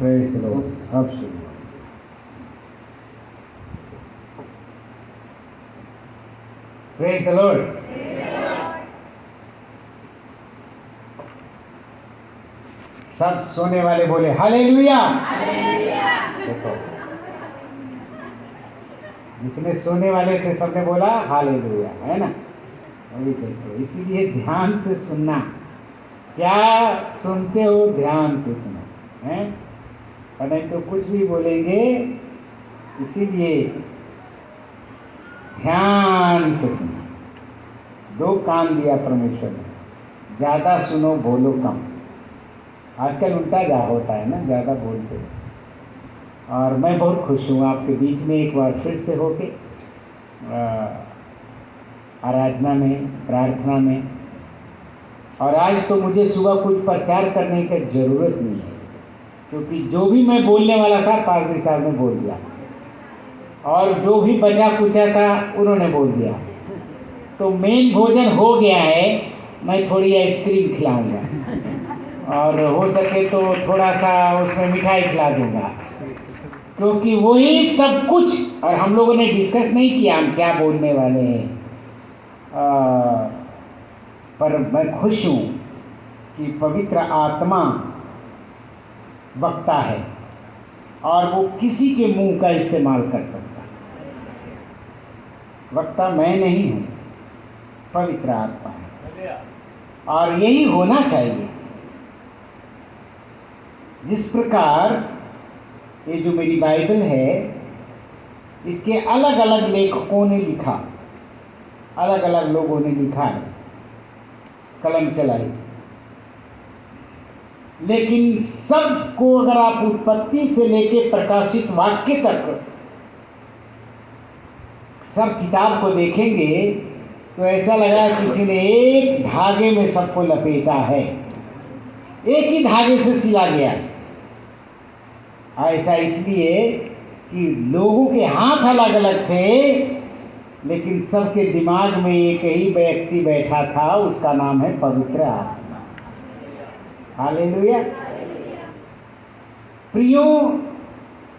Praise the Lord. अब सुनो। Praise the Lord. सब सोने वाले बोले हालेलुया। देखो, जितने सोने वाले थे सबने बोला हालेलुया, है ना। अभी देखो, इसीलिए ध्यान से सुनना। क्या सुनते हो? ध्यान से सुनो, हैं? और नहीं तो कुछ भी बोलेंगे, इसीलिए ध्यान से सुनो। 2 कान दिया परमेश्वर ने, ज़्यादा सुनो बोलो कम। आजकल उल्टा जा होता है ना, ज़्यादा बोलते हो। और मैं बहुत खुश हूँ आपके बीच में एक बार फिर से होके आराधना में, प्रार्थना में। और आज तो मुझे सुबह कुछ प्रचार करने की ज़रूरत नहीं है, क्योंकि जो भी मैं बोलने वाला था पादरी साहब ने बोल दिया, और जो भी बचा कुचा था उन्होंने बोल दिया। तो मेन भोजन हो गया है। मैं थोड़ी आइसक्रीम खिलाऊंगा और हो सके तो थोड़ा सा उसमें मिठाई खिला दूंगा, क्योंकि वही सब कुछ। और हम लोगों ने डिस्कस नहीं किया हम क्या बोलने वाले हैं, पर मैं खुश हूँ कि पवित्र आत्मा वक्ता है और वो किसी के मुंह का इस्तेमाल कर सकता है। वक्ता मैं नहीं हूँ, पवित्र आत्मा है, और यही होना चाहिए। जिस प्रकार ये जो मेरी बाइबल है, इसके अलग अलग लेखकों ने लिखा, अलग अलग लोगों ने लिखा है, कलम चलाई, लेकिन सबको अगर आप उत्पत्ति से लेके प्रकाशित वाक्य तक सब किताब को देखेंगे तो ऐसा लगा किसी ने एक धागे में सबको लपेटा है, एक ही धागे से सिला गया। ऐसा इसलिए कि लोगों के हाथ अलग अलग थे, लेकिन सबके दिमाग में एक ही व्यक्ति बैठा था, उसका नाम है पवित्र आत्मा। हालेलुया। प्रियो,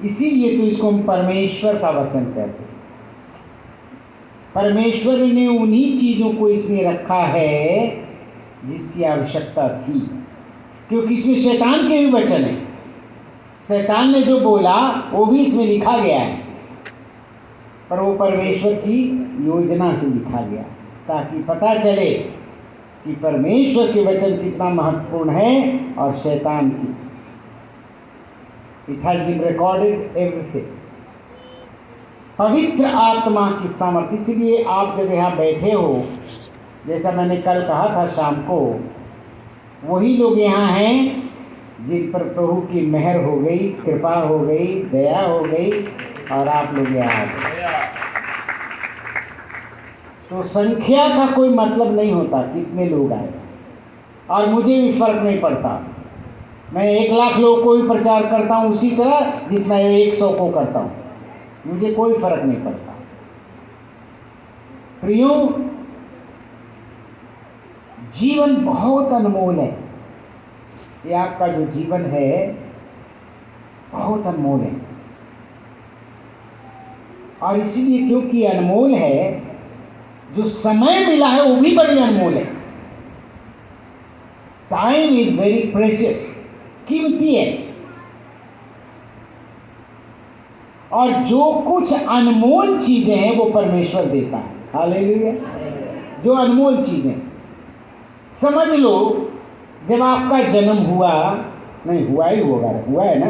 इसीलिए तो इसको हम परमेश्वर का वचन कहते हैं। परमेश्वर ने उन्हीं चीज़ों को इसमें रखा है जिसकी आवश्यकता थी, क्योंकि इसमें शैतान के भी वचन है। शैतान ने जो बोला वो भी इसमें लिखा गया है, पर वो परमेश्वर की योजना से लिखा गया, ताकि पता चले कि परमेश्वर के वचन कितना महत्वपूर्ण है और शैतान की। It has been recorded everything. पवित्र आत्मा की सामर्थ्य। इसलिए आप जब यहाँ बैठे हो, जैसा मैंने कल कहा था शाम को, वही लोग यहाँ हैं जिन पर प्रभु की मेहर हो गई, कृपा हो गई, दया हो गई, और आप लोग यहाँ आ गए। तो संख्या का कोई मतलब नहीं होता कितने लोग आए, और मुझे भी फर्क नहीं पड़ता। मैं 1 लाख लोगों को भी प्रचार करता हूँ उसी तरह जितना 100 को करता हूँ, मुझे कोई फर्क नहीं पड़ता। प्रियो, जीवन बहुत अनमोल है। ये आपका जो जीवन है बहुत अनमोल है, और इसीलिए क्योंकि अनमोल है, जो समय मिला है वो भी बड़ी अनमोल है। टाइम इज वेरी प्रेशियस, कीमती है। और जो कुछ अनमोल चीजें हैं वो परमेश्वर देता है। हालेलुया। जो अनमोल चीजें, समझ लो, जब आपका जन्म हुआ, नहीं हुआ ही होगा, हुआ है ना,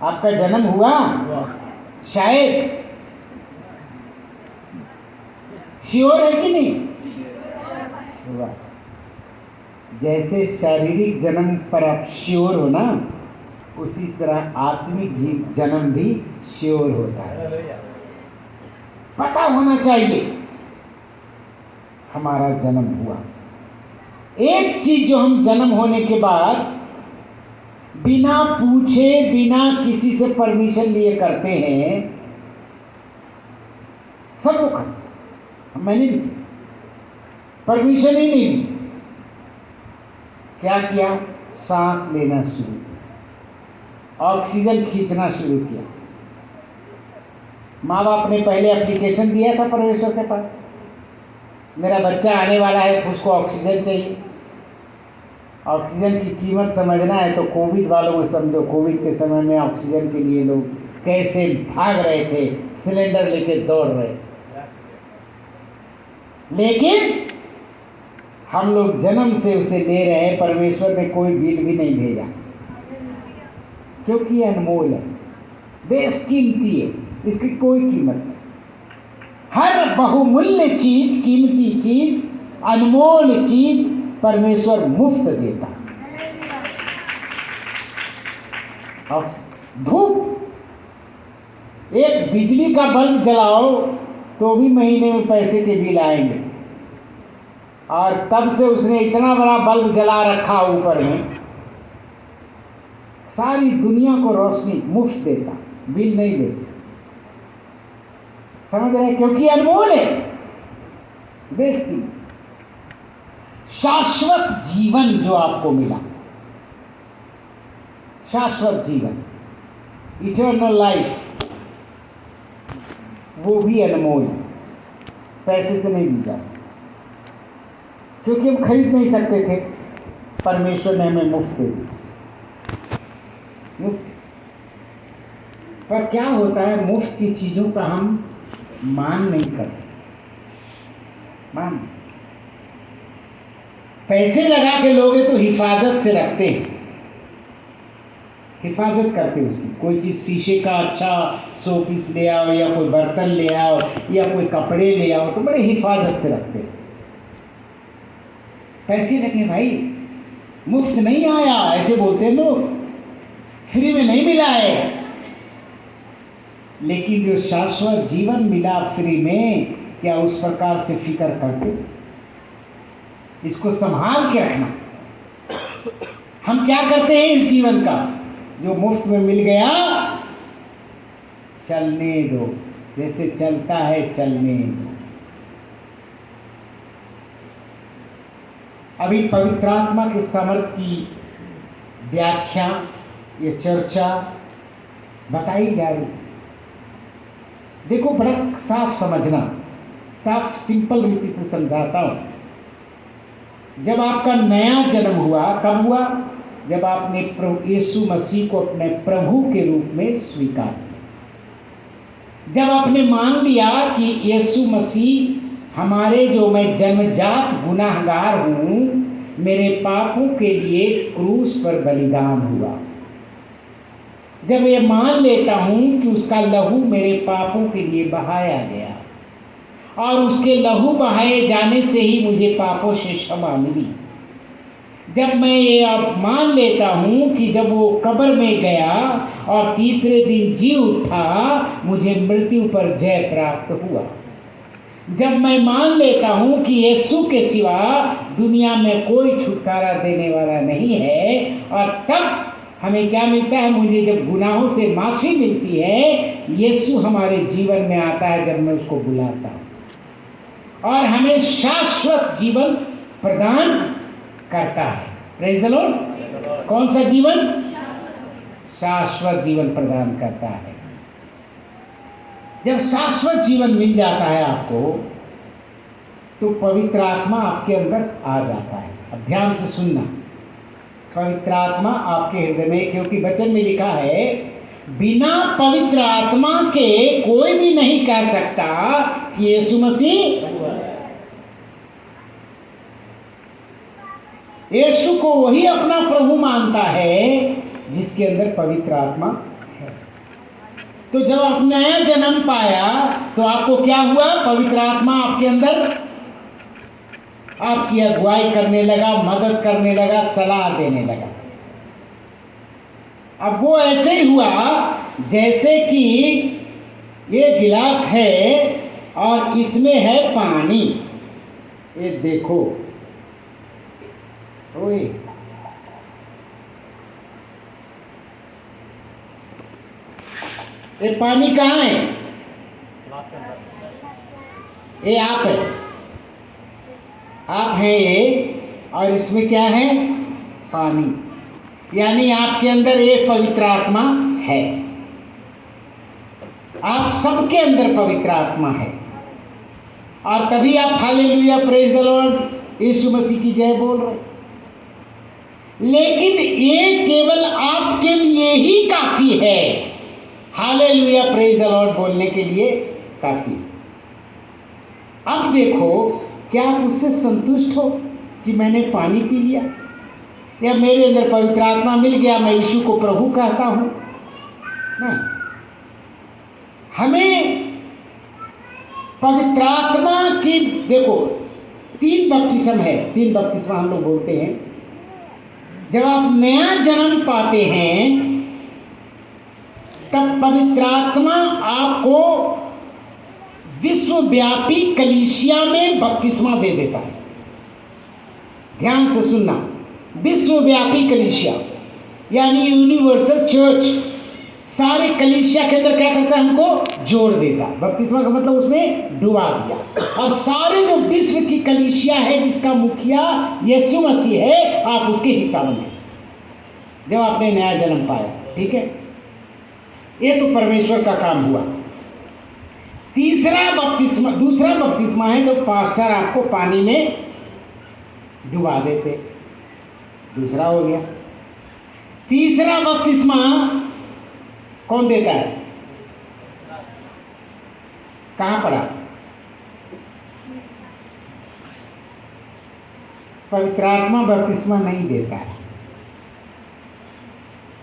आपका जन्म हुआ शायद, श्योर है कि नहीं? हुआ। जैसे शारीरिक जन्म पर आप श्योर हो ना, उसी तरह आत्मिक जन्म भी श्योर होता है। पता होना चाहिए हमारा जन्म हुआ। एक चीज जो हम जन्म होने के बाद बिना पूछे, बिना किसी से परमिशन लिए करते हैं, सब लोग, मैंने भी परमिशन ही नहीं ली। क्या किया? सांस लेना शुरू किया। ऑक्सीजन खींचना शुरू किया। माँ बाप ने पहले एप्लीकेशन दिया था परमेश्वर के पास, मेरा बच्चा आने वाला है तो उसको ऑक्सीजन चाहिए। ऑक्सीजन की कीमत समझना है तो कोविड वालों को समझो। कोविड के समय में ऑक्सीजन के लिए लोग कैसे भाग रहे थे, सिलेंडर लेके दौड़ रहे। लेकिन हम लोग जन्म से उसे ले रहे हैं, परमेश्वर ने कोई बिल भी नहीं भेजा, क्योंकि अनमोल है, बेशकीमती है, इसकी कोई कीमत नहीं। हर बहुमूल्य चीज, कीमती चीज, अनमोल चीज परमेश्वर मुफ्त देता। और धूप, एक बिजली का बल्ब जलाओ तो भी महीने में पैसे के बिल आएंगे, और तब से उसने इतना बड़ा बल्ब जला रखा ऊपर में, सारी दुनिया को रोशनी मुफ्त देता, बिल नहीं देता। समझ रहे? क्योंकि अनमोल है, बेशकीमती। शाश्वत जीवन जो आपको मिला, शाश्वत जीवन, इटर्नल लाइफ, वो भी अनमोल है, पैसे से नहीं दी जा सकती, क्योंकि हम खरीद नहीं सकते थे। परमेश्वर ने हमें मुफ्त दे दी, मुफ्त। पर क्या होता है, मुफ्त की चीजों का हम मान नहीं करते। मान पैसे लगा के लोगे तो हिफाजत से रखते हैं, हिफाजत करते उसकी। कोई चीज शीशे का अच्छा शो पीस ले आओ, या कोई बर्तन ले आओ, या कोई कपड़े ले आओ, तो बड़े हिफाजत से रखते हैं। पैसे लगे भाई, मुफ्त नहीं आया, ऐसे बोलते हैं लोग, फ्री में नहीं मिला है। लेकिन जो शाश्वत जीवन मिला फ्री में, क्या उस प्रकार से फिक्र करते? इसको संभाल के रखना। हम क्या करते हैं इस जीवन का, जो मुफ्त में मिल गया चलने दो, जैसे चलता है चलने दो। अभी पवित्र आत्मा के सामर्थ की व्याख्या, ये चर्चा बताई जा रही। देखो, बड़ा साफ समझना, साफ सिंपल रीति से समझाता हूं। जब आपका नया जन्म हुआ, कब हुआ? जब आपने प्रभु यीशु मसीह को अपने प्रभु के रूप में स्वीकार किया। जब आपने मान लिया कि यीशु मसीह हमारे, जो मैं जन्मजात गुनाहगार हूं, मेरे पापों के लिए क्रूस पर बलिदान हुआ। जब ये मान लेता हूं कि उसका लहू मेरे पापों के लिए बहाया गया, और उसके लहू बहाए जाने से ही मुझे पापों से क्षमा मिली। जब मैं ये अब मान लेता हूं कि जब वो कब्र में गया और तीसरे दिन जी उठा, मुझे मृत्यु पर जय प्राप्त हुआ। जब मैं मान लेता हूं कि यीशु के सिवा दुनिया में कोई छुटकारा देने वाला नहीं है, और तब हमें क्या मिलता है? मुझे जब गुनाहों से माफी मिलती है, यीशु हमारे जीवन में आता है जब मैं उसको बुलाता हूं, और हमें शाश्वत जीवन प्रदान करता है। Praise the Lord. कौन सा जीवन? शाश्वत जीवन प्रदान करता है। जब शाश्वत जीवन मिल जाता है आपको, तो पवित्र आत्मा आपके अंदर आ जाता है। अब ध्यान से सुनना, पवित्र आत्मा आपके हृदय में, क्योंकि वचन में लिखा है, बिना पवित्र आत्मा के कोई भी नहीं कह सकता कि यीशु मसीह। यीशु को वही अपना प्रभु मानता है जिसके अंदर पवित्र आत्मा है। तो जब आप नया जन्म पाया, तो आपको क्या हुआ? पवित्र आत्मा आपके अंदर आपकी अगुवाई करने लगा, मदद करने लगा, सलाह देने लगा। अब वो ऐसे ही हुआ जैसे कि ये गिलास है और इसमें है पानी। ये देखो, ओए, ये पानी कहाँ है? ये आप है, आप हैं ये, और इसमें क्या है? पानी। यानी आपके अंदर एक पवित्र आत्मा है। आप सबके अंदर पवित्र आत्मा है, और तभी आप हालेलुया प्रेज द लॉर्ड यीशु मसीह की जय बोल रहे। लेकिन ये केवल आपके लिए ही काफी है, हालेलुया प्रेज द लॉर्ड बोलने के लिए काफी। अब देखो, क्या आप उससे संतुष्ट हो कि मैंने पानी पी लिया, या मेरे अंदर पवित्र आत्मा मिल गया, मैं यीशु को प्रभु कहता हूं? नहीं, हमें पवित्र आत्मा की, देखो 3 बपतिस्म है, 3 बपतिस्मा हम लोग बोलते हैं। जब आप नया जन्म पाते हैं तब पवित्र आत्मा आपको विश्वव्यापी कलीसिया में बपतिस्मा दे देता है। ध्यान से सुनना, विश्वव्यापी कलीसिया यानी यूनिवर्सल चर्च, सारे कलीसिया के अंदर क्या करता है, हमको जोड़ देता। बपतिस्मा का मतलब उसमें डुबा दिया। अब सारे जो विश्व की कलीसिया है जिसका मुखिया यीशु मसीह है, आप उसके हिस्सा बने जब आपने नया जन्म पाया। ठीक है, ये तो परमेश्वर का काम हुआ। दूसरा बपतिस्मा है जब पास्टर आपको पानी में डुबा देते, दूसरा हो गया। तीसरा बपतिस्मा कौन देता है? कहां पड़ा? पवित्र आत्मा बपतिस्मा नहीं देता है।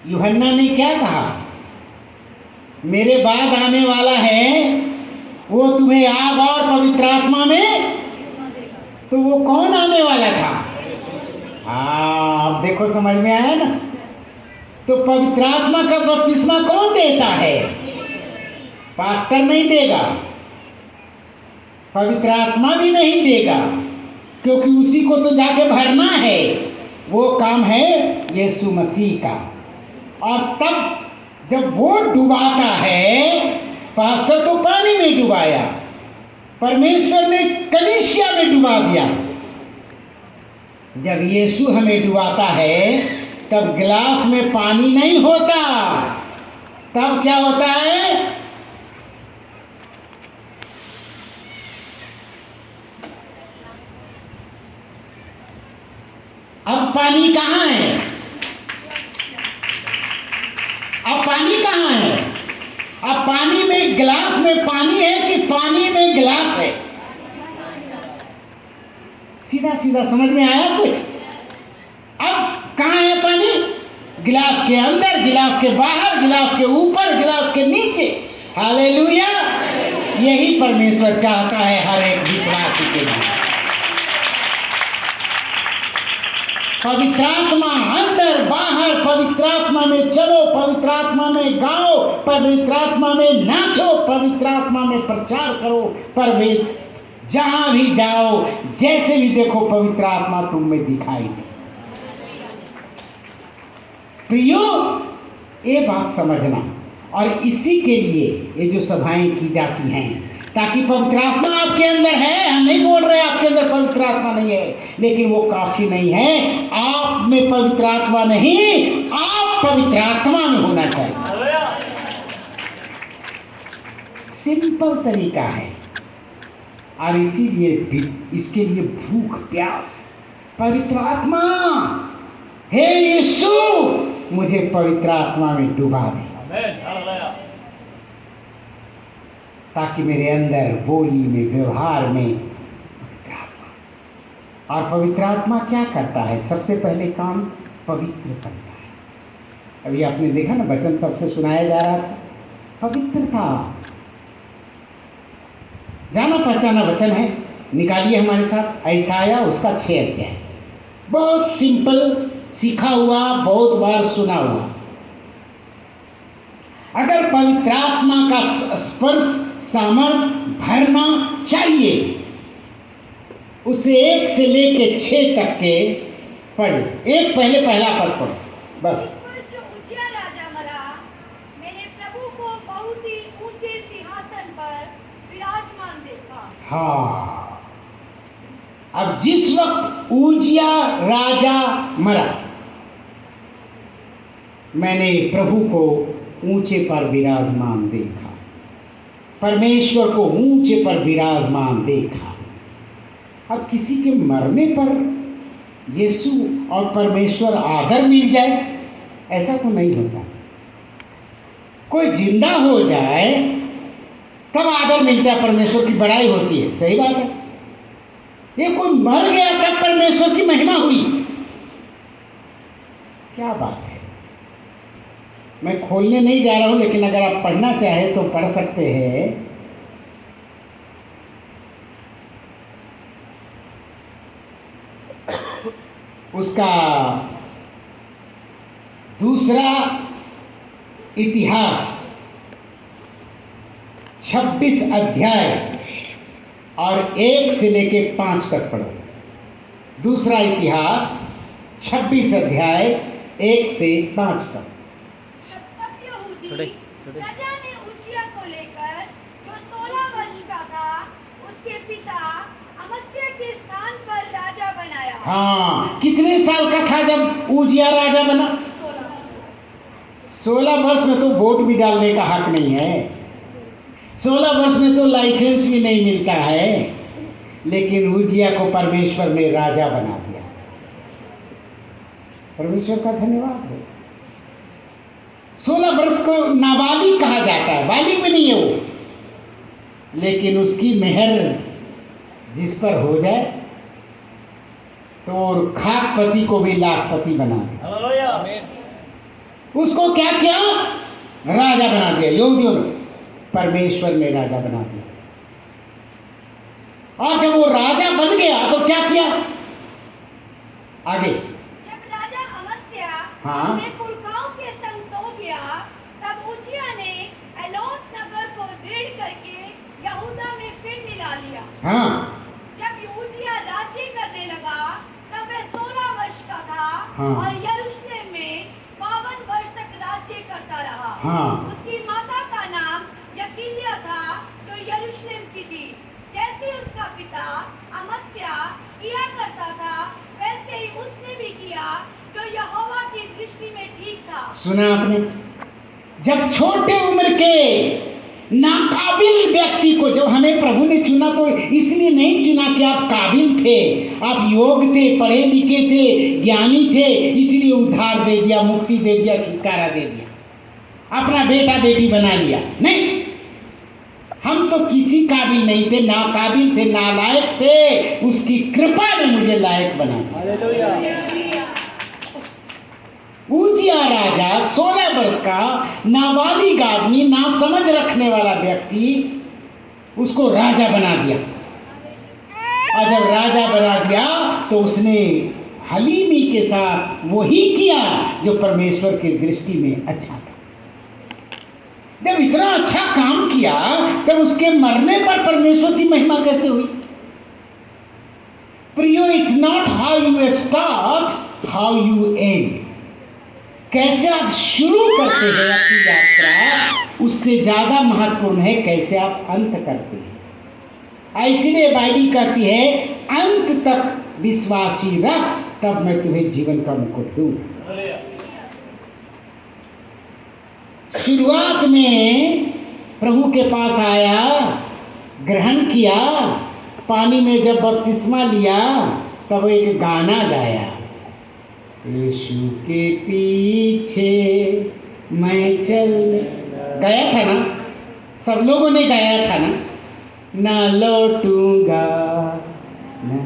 यूहन्ना ने क्या कहा? मेरे बाद आने वाला है वो तुम्हें आग और पवित्र आत्मा में, तो वो कौन आने वाला था? हाँ, अब देखो समझ में आया ना। तो पवित्र आत्मा का बपतिस्मा कौन देता है? पास्टर नहीं देगा, पवित्र आत्मा भी नहीं देगा, क्योंकि उसी को तो जाके भरना है। वो काम है यीशु मसीह का। और तब जब वो डुबाता है, पास्टर तो पानी में डुबाया, परमेश्वर ने कलीसिया में डुबा दिया। जब यीशु हमें डुबाता है तब गिलास में पानी नहीं होता, तब क्या होता है? अब पानी कहाँ है? अब पानी कहाँ है? अब पानी में, गिलास में पानी है कि पानी में गिलास है? सीधा सीधा समझ में आया कुछ? अब कहाँ है पानी? गिलास के अंदर, गिलास के बाहर, गिलास के ऊपर, गिलास के नीचे। हालेलुया! यही परमेश्वर चाहता है हर एक विश्वासी के लिए। पवित्र आत्मा अंदर बाहर, पवित्र आत्मा में चलो, पवित्र आत्मा में गाओ, पवित्र आत्मा में नाचो, पवित्र आत्मा में प्रचार करो। पवित्र जहां भी जाओ, जैसे भी देखो, पवित्र आत्मा तुम में दिखाई दे। प्रियो, ये बात समझना, और इसी के लिए ये जो सभाएं की जाती हैं, ताकि पवित्र आत्मा आपके अंदर है। हम नहीं बोल रहे आपके अंदर पवित्र आत्मा नहीं है, लेकिन वो काफी नहीं है। आप में पवित्र आत्मा नहीं, आप पवित्र आत्मा में होना चाहिए। सिंपल तरीका है, और इसीलिए इसके लिए भूख प्यास, पवित्र आत्मा, हे यीशु मुझे पवित्र आत्मा में डुबा दे, ताकि मेरे अंदर बोली में, व्यवहार में पवित्र आत्मा। और पवित्र आत्मा क्या करता है? सबसे पहले काम पवित्र करता है। अभी आपने देखा ना, वचन सबसे सुनाया जा रहा था, पवित्रता। जाना पहचाना वचन है, निकालिए हमारे साथ यशायाह उसका 6 अध्याय। बहुत सिंपल, सीखा हुआ, बहुत बार सुना हुआ। अगर पवित्र आत्मा का स्पर्श, सामर्थ भरना चाहिए, उसे 1 से लेके 6 तक के पढ़ो। एक पहला पद पढ़ो बस। उजिया राजा मरा, मैंने प्रभु को बहुत ही ऊंचे सिंहासन पर विराजमान देखा। हाँ, अब जिस वक्त उजिया राजा मरा, मैंने प्रभु को ऊंचे पर विराजमान देखा, परमेश्वर को ऊंचे पर विराजमान देखा। अब किसी के मरने पर यीशु और परमेश्वर आदर मिल जाए, ऐसा तो नहीं होता। कोई जिंदा हो जाए तब आदर मिलता है, परमेश्वर की बड़ाई होती है, सही बात है। ये कोई मर गया तब परमेश्वर की महिमा हुई, क्या बात है। मैं खोलने नहीं जा रहा हूं, लेकिन अगर आप पढ़ना चाहें तो पढ़ सकते हैं। उसका दूसरा इतिहास 26 अध्याय और 1 से लेके 5 तक पढ़ो। दूसरा इतिहास 26 अध्याय 1 से 5 तक। तब यहूदी राजा ने उज्जिया को लेकर, जो 16 वर्ष का था, उसके पिता अमस्या के स्थान पर राजा बनाया। हाँ, कितने साल का था जब उज्जिया राजा बना? 16 वर्ष में तो वोट भी डालने का हक नहीं है, 16 वर्ष में तो लाइसेंस भी नहीं मिलता है, लेकिन उज्जिया को परमेश्वर ने राजा बना दिया। परमेश्वर का धन्यवाद हो। 16 वर्ष को नाबालिग कहा जाता है, बालिग भी नहीं है वो, लेकिन उसकी मेहर जिस पर हो जाए तो खाकपति को भी लाखपति बना दिया। उसको क्या किया? राजा बना दिया। यहूदियों ने, परमेश्वर ने राजा बना दिया। और जब वो राजा बन गया तो क्या किया आगे? जब राजा अमस्या हाँ। अपने पुरखाओं के संग सो गया, तब उज्जिया ने एलोत नगर को दृढ़ करके यहूदा में फिर मिला लिया। हाँ, जब उज्जिया राज्य करने लगा, तब वह 16 वर्ष का था। हाँ। और यरूशलेम में 52 वर्ष तक राज्य करता रहा। हाँ। उसकी माता का नाम यकीलिया था, जो यरूशलेम की थी। जैसे उसका पिता अमस्या किया करता था, वैसे ही उसने भी किया, जो यहोवा की दृष्टि में ठीक था। सुना आपने? जब छोटे उम्र के नाकाबिल व्यक्ति को जब हमें प्रभु ने चुना, तो इसलिए नहीं चुना कि आप काबिल थे, आप योग्य थे, पढ़े लिखे थे, ज्ञानी थे, इसलिए उद्धार दे दिया, मुक्ति दे दिया, छुटकारा दे दिया, अपना बेटा बेटी बना लिया। नहीं, हम तो किसी काबिल नहीं थे, नाकाबिल थे, नालायक थे, उसकी कृपा ने मुझे लायक बना दिया। उज्जिया राजा 16 वर्ष का नाबालिग आदमी, ना समझ रखने वाला व्यक्ति, उसको राजा बना दिया। और जब राजा बना दिया तो उसने हलीमी के साथ वही किया जो परमेश्वर की दृष्टि में अच्छा था। जब इतना अच्छा काम किया, तब उसके मरने पर परमेश्वर की महिमा कैसे हुई? प्रियो, it's not how you start, how you and. कैसे आप शुरू करते हैं अपनी यात्रा, उससे ज्यादा महत्वपूर्ण है कैसे आप अंत करते हैं। इसलिए बाइबल कहती है, अंत तक विश्वासी रह, तब मैं तुम्हें जीवन का मुकुट दूं। शुरुआत में प्रभु के पास आया, ग्रहण किया, पानी में जब बपतिस्मा लिया, तब एक गाना गाया, यीशु के पीछे मैं चल। गाया था ना, सब लोगों ने गाया था ना, ना लौटूंगा ना।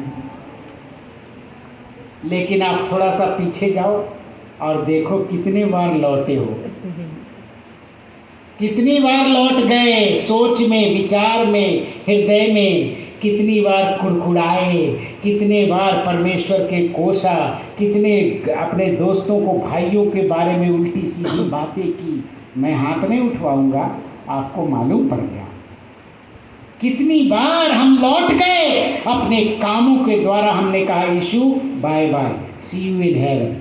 लेकिन आप थोड़ा सा पीछे जाओ और देखो कितने बार लौटे हो, कितनी बार लौट गए, सोच में, विचार में, हृदय में, कितनी बार कुड़कुड़ाए, कितने बार परमेश्वर के कोसा, कितने अपने दोस्तों को, भाइयों के बारे में उल्टी सीधी बातें की। मैं हाथ नहीं उठवाऊंगा, आपको मालूम पड़ गया। कितनी बार हम लौट गए अपने कामों के द्वारा, हमने कहा Yeshu bye bye, see you in heaven.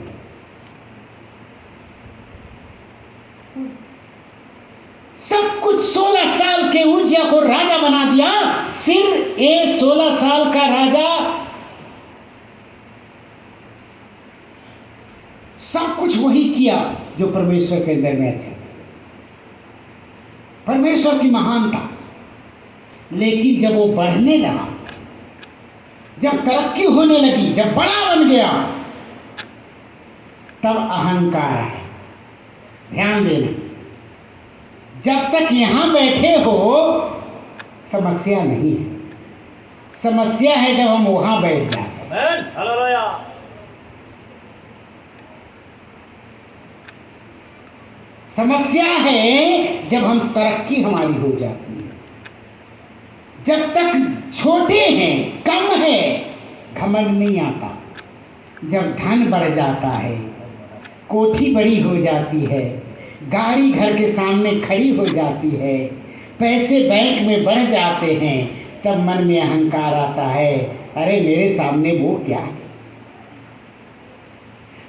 सब कुछ 16 साल के उज्जिया को राजा बना दिया। फिर ये 16 साल का राजा सब कुछ वही किया जो परमेश्वर के अंदर में अच्छा था, परमेश्वर की महानता। लेकिन जब वो बढ़ने लगा, जब तरक्की होने लगी, जब बड़ा बन गया, तब अहंकार आया। ध्यान देना, जब तक यहां बैठे हो समस्या नहीं है, समस्या है जब हम वहां बैठ जाते हैं। हालेलुया। समस्या है जब हम तरक्की हमारी हो जाती है। जब तक छोटे हैं, कम है, घमंड नहीं आता। जब धन बढ़ जाता है, कोठी बड़ी हो जाती है, गाड़ी घर के सामने खड़ी हो जाती है, पैसे बैंक में बढ़ जाते हैं, तब मन में अहंकार आता है, अरे मेरे सामने वो क्या है।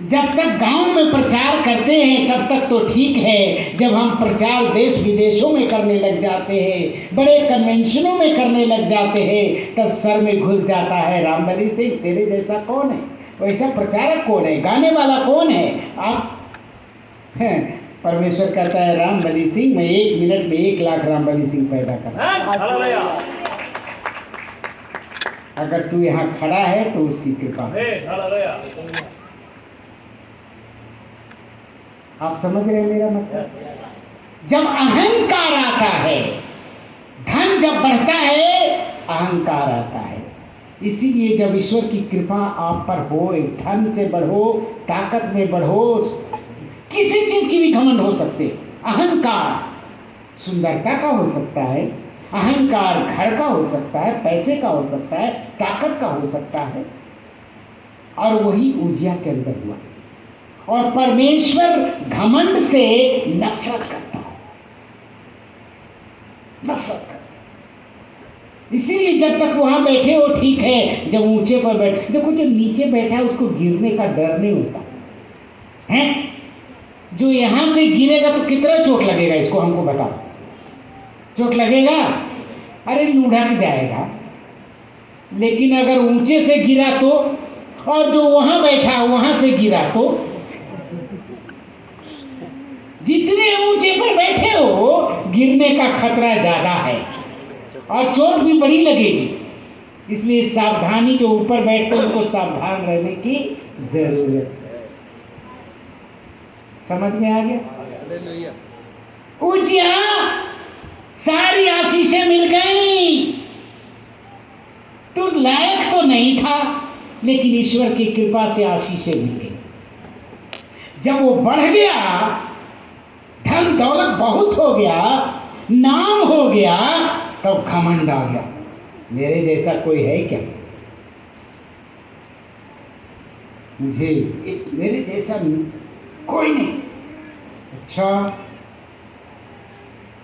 जब तक गांव में प्रचार करते हैं तब तक तो ठीक है। जब हम प्रचार देश विदेशों में करने लग जाते हैं, बड़े कन्वेंशनों में करने लग जाते हैं, तब सर में घुस जाता है, रामबली सिंह तेरे जैसा कौन है, वैसा प्रचारक कौन है, गाने वाला कौन है। आप परमेश्वर कहता है रामबली सिंह, मैं 1 मिनट में 1 लाख रामबली सिंह पैदा कर। हालेलुया। अगर तू यहाँ खड़ा है तो उसकी कृपा है। हालेलुया। आप समझ रहे हैं मेरा मतलब? जब अहंकार आता है, धन जब बढ़ता है, अहंकार आता है। इसीलिए जब ईश्वर की कृपा आप पर हो, धन से बढ़ो, ताकत में बढ़ो, किसी चीज की भी घमंड हो सकते। अहंकार सुंदरता का हो सकता है, अहंकार घर का हो सकता है, पैसे का हो सकता है, ताकत का हो सकता है। और वही उजिया के अंदर हुआ। और परमेश्वर घमंड से नफरत करता है, नफरत करता है। इसीलिए जब तक वहां बैठे हो ठीक है, जब ऊंचे पर बैठे, देखो जो नीचे बैठा है उसको गिरने का डर नहीं होता है। जो यहां से गिरेगा तो कितना चोट लगेगा, इसको हमको बताओ। चोट लगेगा, अरे लुढ़क जाएगा। लेकिन अगर ऊंचे से गिरा तो, और जो वहां बैठा वहां से गिरा तो, जितने ऊंचे पर बैठे हो गिरने का खतरा ज्यादा है और चोट भी बड़ी लगेगी। इसलिए सावधानी के ऊपर बैठकर उनको सावधान रहने की जरूरत है। समझ में आ गया? उजिया सारी आशीषें मिल गई, तू लायक तो नहीं था, लेकिन ईश्वर की कृपा से आशीषें मिल गई। जब वो बढ़ गया, धन दौलत बहुत हो गया, नाम हो गया, तब घमंड आ गया, मेरे जैसा कोई है क्या, मुझे मेरे जैसा कोई नहीं। अच्छा,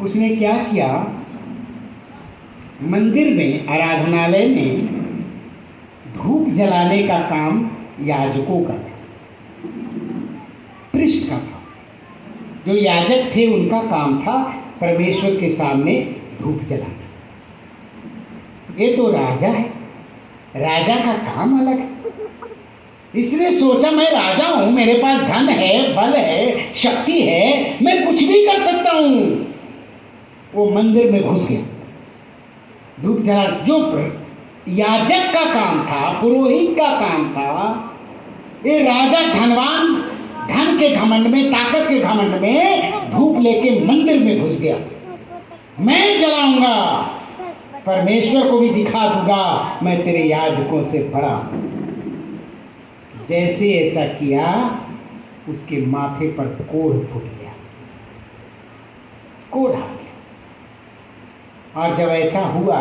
उसने क्या किया, मंदिर में, आराधनालय में धूप जलाने का काम याजकों का था, पृष्ठ का था। जो याजक थे उनका काम था परमेश्वर के सामने धूप जलाना। ये तो राजा है, राजा का काम अलग है। इसने सोचा मैं राजा हूं, मेरे पास धन है, बल है, शक्ति है, मैं कुछ भी कर सकता हूं। वो मंदिर में घुस गया, धूप जला। जो याजक का काम था, पुरोहित का काम था, ये राजा धनवान, धन के घमंड में, ताकत के घमंड में धूप लेके मंदिर में घुस गया। मैं जलाऊंगा, परमेश्वर को भी दिखा दूंगा मैं तेरे याजकों से बड़ा हूं। जैसे ऐसा किया, उसके माथे पर कोढ़ फूट गया, कोढ़ आ गया। और जब ऐसा हुआ,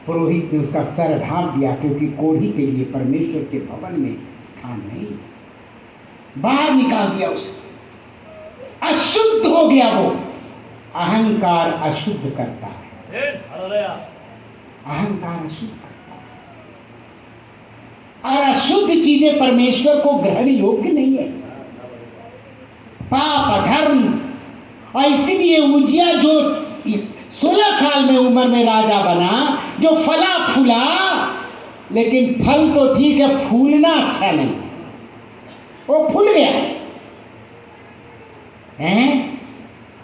पुरोहित ने उसका सर ढांप दिया, क्योंकि कोढ़ी के लिए परमेश्वर के भवन में स्थान नहीं, बाहर निकाल दिया उसे। अशुद्ध हो गया वो। अहंकार अशुद्ध करता है, अहंकार अशुद्ध करता है, और अशुद्ध चीजें परमेश्वर को ग्रहण योग्य नहीं है। पाप, अधर्म। और इसीलिए उजिया जो 16 साल में उम्र में राजा बना, जो फला फूला, लेकिन फल तो ठीक है, फूलना अच्छा नहीं, वो फूल गया। हैं?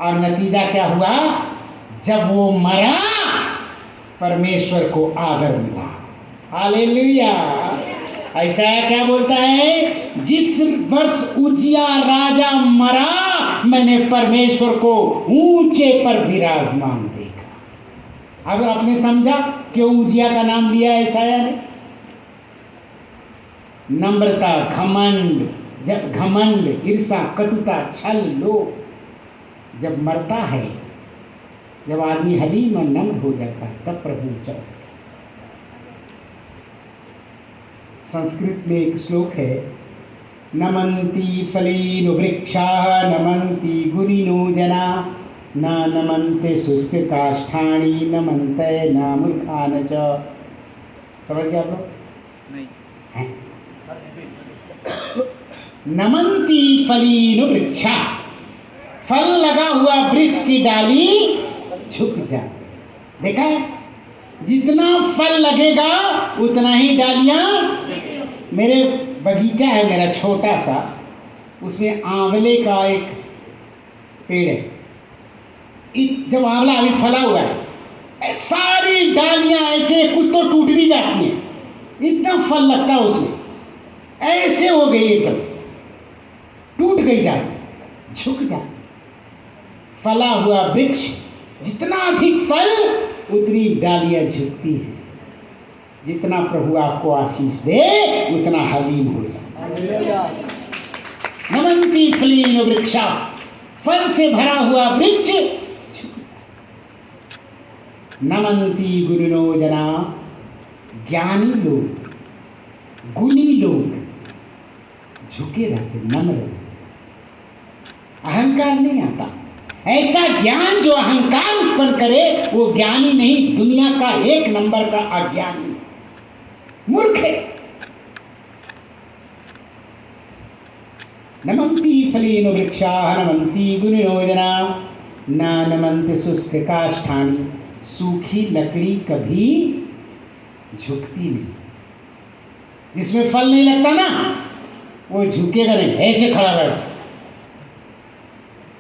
और नतीजा क्या हुआ? जब वो मरा परमेश्वर को आदर मिला। हालेलुया। ऐसा क्या बोलता है? जिस वर्ष उजिया राजा मरा मैंने परमेश्वर को ऊंचे पर विराजमान देखा। अब आपने समझा क्यों उजिया का नाम लिया ईसाया ने? नम्रता, घमंड, ईर्षा, कटुता, छल, लोभ जब मरता है, जब आदमी हलीम और नम्र हो जाता है, तब प्रभु चढ़। संस्कृत में एक श्लोक है, नमन्ति फलीनो वृक्षाः नमन्ति गुणिनो जना न नमन्ते शुष्क काष्ठानि नमन्ते न मूर्खान् च। समझ गए आप लोग? नहीं है? नमन्ति फलीनो वृक्षाः, फल लगा हुआ वृक्ष की डाली झुक जाती। देखा है? जितना फल लगेगा उतना ही डालियां। मेरे बगीचा है मेरा छोटा सा, उसमें आंवले का एक पेड़ है। जब आंवला अभी फला हुआ है, सारी डालियां ऐसे, कुछ तो टूट भी जाती हैं, इतना फल लगता है उसमें। ऐसे हो गई, एकदम टूट गई डाली, झुक जाती। फला हुआ वृक्ष जितना अधिक फल उतनी डालियां झुकती हैं। जितना प्रभु आपको आशीष दे उतना हलीम हो जाए। नमन्ति फलीनो वृक्षा, फल से भरा हुआ वृक्ष। नमन्ति गुणिनो जना, ज्ञानी लोग, गुणी लोग झुके रहते, नम्र, अहंकार नहीं आता। ऐसा ज्ञान जो अहंकार उत्पन्न करे वो ज्ञानी नहीं, दुनिया का एक नंबर का अज्ञानी, मूर्ख है। नमन्ति फलीनो वृक्षाः नमन्ति गुणिनो जना न नमन्ति शुष्क काष्ठानि, सूखी लकड़ी कभी झुकती नहीं। जिसमें फल नहीं लगता ना, वो झुकेगा नहीं, ऐसे खड़ा रहेगा।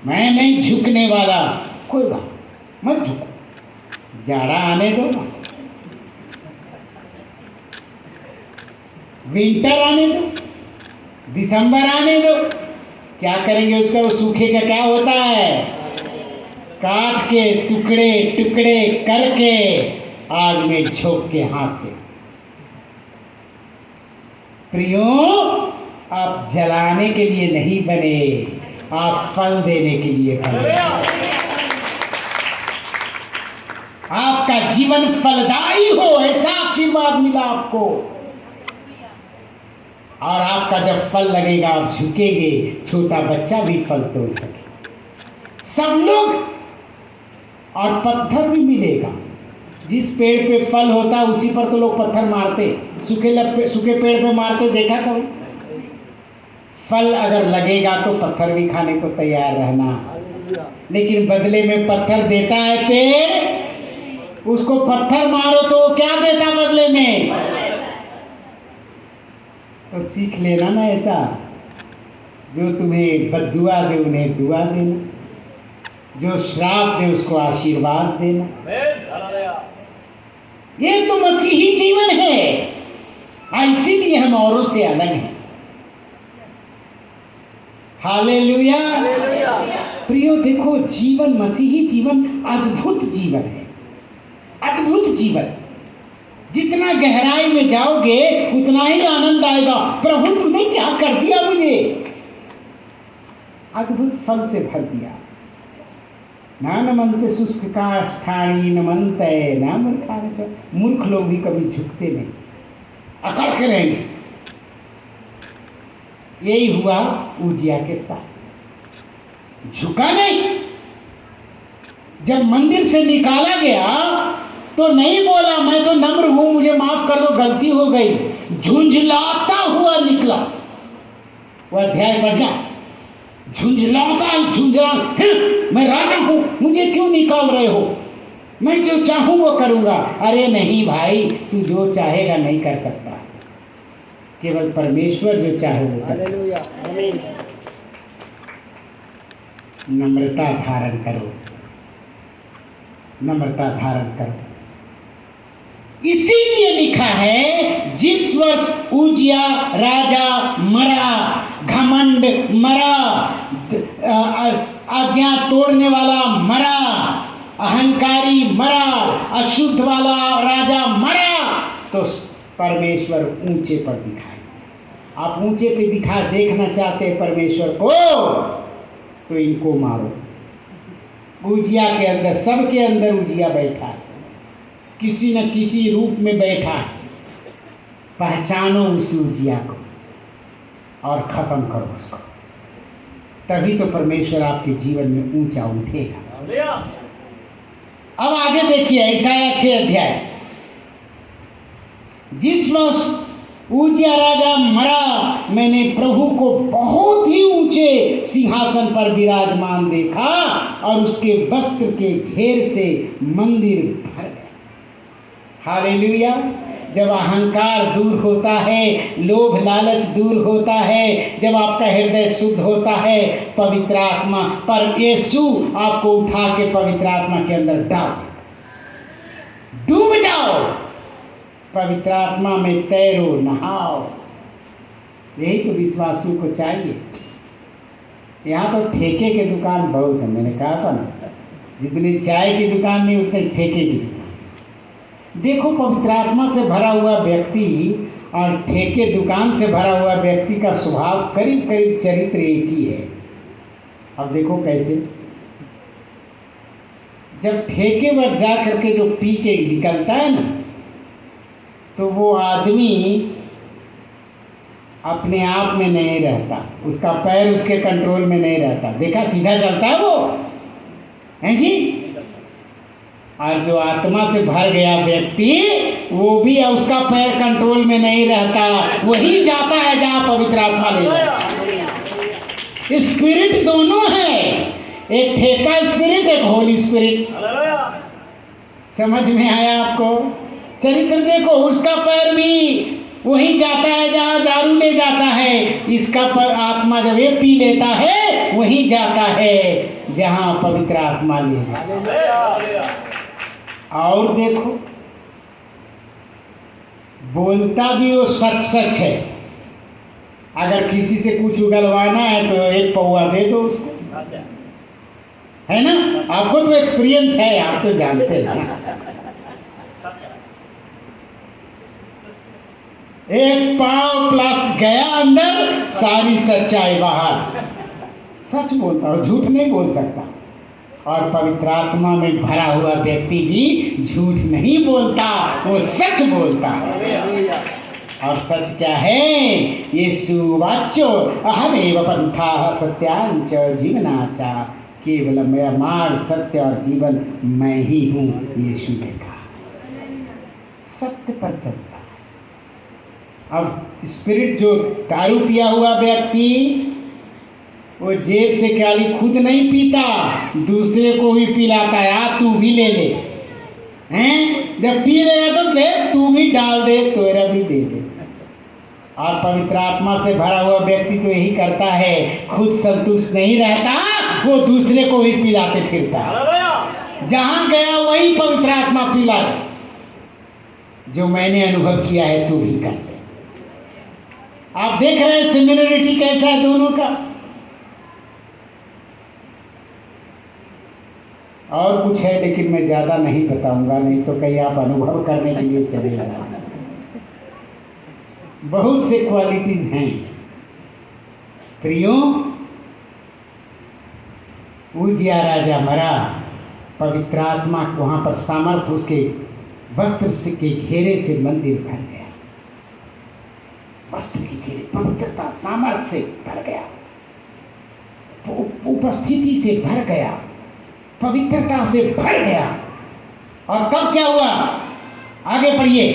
मैं नहीं झुकने वाला। कोई बात, मत झुको, जाड़ा आने दो ना, विंटर आने दो, दिसंबर आने दो। क्या करेंगे उसका? वो सूखे का क्या होता है? काट के टुकड़े टुकड़े करके आग में झोंक के हाथ से। प्रियो, आप जलाने के लिए नहीं बने, आप फल देने के लिए बने। आपका जीवन फलदायी हो, ऐसा आशीर्वाद मिला आपको। और आपका जब फल लगेगा आप झुकेंगे, छोटा बच्चा भी फल तोड़ सके, सब लोग। और पत्थर भी मिलेगा। जिस पेड़ पे फल होता है उसी पर तो लोग पत्थर मारते, सूखे पेड़ पे मारते, देखा कभी? फल अगर लगेगा तो पत्थर भी खाने को तैयार रहना। लेकिन बदले में पत्थर देता है पेड़, उसको पत्थर मारो तो क्या देता बदले में? तो सीख लेना ना ऐसा। जो तुम्हें बद्दुआ दे उन्हें दुआ देना, जो श्राप दे उसको आशीर्वाद देना। ये तो मसीही जीवन है, इसीलिए हम औरों से अलग हैं। हालेलुया। प्रियो देखो, जीवन, मसीही जीवन अद्भुत जीवन है, अद्भुत जीवन। जितना गहराई में जाओगे उतना ही आनंद आएगा। प्रभु तुमने क्या कर दिया मुझे, अद्भुत फल से भर दिया। ना नमन्ते शुष्क काष्ठानि नमन्ते न मूर्खान् च। मूर्ख लोग भी कभी झुकते नहीं, अकड़ के रहेंगे। यही हुआ उजिया के साथ, झुका नहीं। जब मंदिर से निकाला गया तो नहीं बोला मैं तो नम्र हूं, मुझे माफ कर दो, गलती हो गई। झुंझलाता हुआ निकला। वह अध्याय बढ़ गया, झुंझला, मैं राजा हूं, मुझे क्यों निकाल रहे हो, मैं जो चाहूं वो करूंगा। अरे नहीं भाई, तू जो चाहेगा नहीं कर सकता, केवल परमेश्वर जो चाहे वो कर सकता। नम्रता धारण करो, नम्रता धारण करो। इसीलिए लिखा है जिस वर्ष उजिया राजा मरा, घमंड मरा, आज्ञा तोड़ने वाला मरा, अहंकारी मरा, अशुद्ध वाला राजा मरा, तो परमेश्वर ऊंचे पर दिखाए। आप ऊंचे पे देखना चाहते हैं परमेश्वर को, तो इनको मारो। उजिया के अंदर, सबके अंदर उजिया बैठा है, किसी न किसी रूप में बैठा है। पहचानो उस उजिया को और खत्म करो उसको, तभी तो परमेश्वर आपके जीवन में ऊंचा उठेगा। अब आगे देखिए ईसाया 6 अध्याय। जिस वर्ष उजिया राजा मरा, मैंने प्रभु को बहुत ही ऊंचे सिंहासन पर विराजमान देखा और उसके वस्त्र के घेर से मंदिर भर गया। हालेलुया। जब अहंकार दूर होता है, लोभ लालच दूर होता है, जब आपका हृदय शुद्ध होता है, पवित्र आत्मा पर यीशु आपको उठा के पवित्र आत्मा के अंदर डाल देता। डूब जाओ, पवित्र आत्मा में तैरो, नहाओ। यही तो विश्वासियों को चाहिए। यहाँ तो ठेके की दुकान बहुत है, मैंने कहा था ना, जितनी चाय की दुकान नहीं उतने ठेके की दुकान। देखो, पवित्र आत्मा से भरा हुआ व्यक्ति और ठेके दुकान से भरा हुआ व्यक्ति का स्वभाव करीब करीब चरित्र एक ही है। अब देखो कैसे, जब ठेके पर जा करके जो पी के निकलता है ना, तो वो आदमी अपने आप में नहीं रहता, उसका पैर उसके कंट्रोल में नहीं रहता। देखा, सीधा चलता है वो, हैं जी। और जो आत्मा से भर गया व्यक्ति, वो भी उसका पैर कंट्रोल में नहीं रहता, वही जाता है जहाँ पवित्र आत्मा ले जाता है। स्पिरिट दोनों है, एक ठेका स्पिरिट, एक होली स्पिरिट। समझ में आया आपको? चरित्र देखो, उसका पैर भी वही जाता है जहाँ दारू ले जाता है, इसका पर आत्मा जब ये पी लेता है वही जाता है जहाँ पवित्र आत्मा ले जाता है। और देखो, बोलता भी वो सच सच है। अगर किसी से कुछ उगलवाना है तो एक पौवा दे दो उसको, है ना? आपको तो एक्सपीरियंस है, आप तो जानते हैं। एक पाव प्लस गया अंदर, सारी सच्चाई बाहर। सच बोलता हूँ, झूठ नहीं बोल सकता। और पवित्र आत्मा में भरा हुआ व्यक्ति भी झूठ नहीं बोलता, वो सच बोलता है। और सच क्या है? यीशु वाच्यो अहमेव पंथाः सत्यांच जीवनाचा, केवल मेरा मार्ग, सत्य और जीवन मैं ही हूँ। यीशु ने कहा, सत्य पर चलता है। अब स्पिरिट, जो दारू पिया हुआ व्यक्ति, वो जेब से खाली खुद नहीं पीता, दूसरे को भी पिलाता है। आ तू भी ले ले, हैं? जब पी लेगा तो ले, तू भी डाल दे, तेरा भी दे दे। और पवित्र आत्मा से भरा हुआ व्यक्ति तो यही करता है, खुद संतुष्ट नहीं रहता, वो दूसरे को भी पिलाते फिरता है। जहाँ गया वही पवित्र आत्मा पिला दे। जो मैंने अनुभव किया है तू भी कर ले। आप देख रहे हैं सिमिलरिटी कैसा है दोनों का। और कुछ है लेकिन मैं ज़्यादा नहीं बताऊंगा, नहीं तो कहीं आप अनुभव करने के लिए चले जाएंगे। बहुत से क्वालिटीज हैं प्रियो। उजिया राजा मरा, पवित्र आत्मा वहाँ पर सामर्थ, उसके वस्त्र से के घेरे से मंदिर भर गया। वस्त्र के घेरे, पवित्रता, सामर्थ से भर गया, उपस्थिति से भर गया, पवित्रता से भर गया। और तब क्या हुआ? आगे पढ़िए।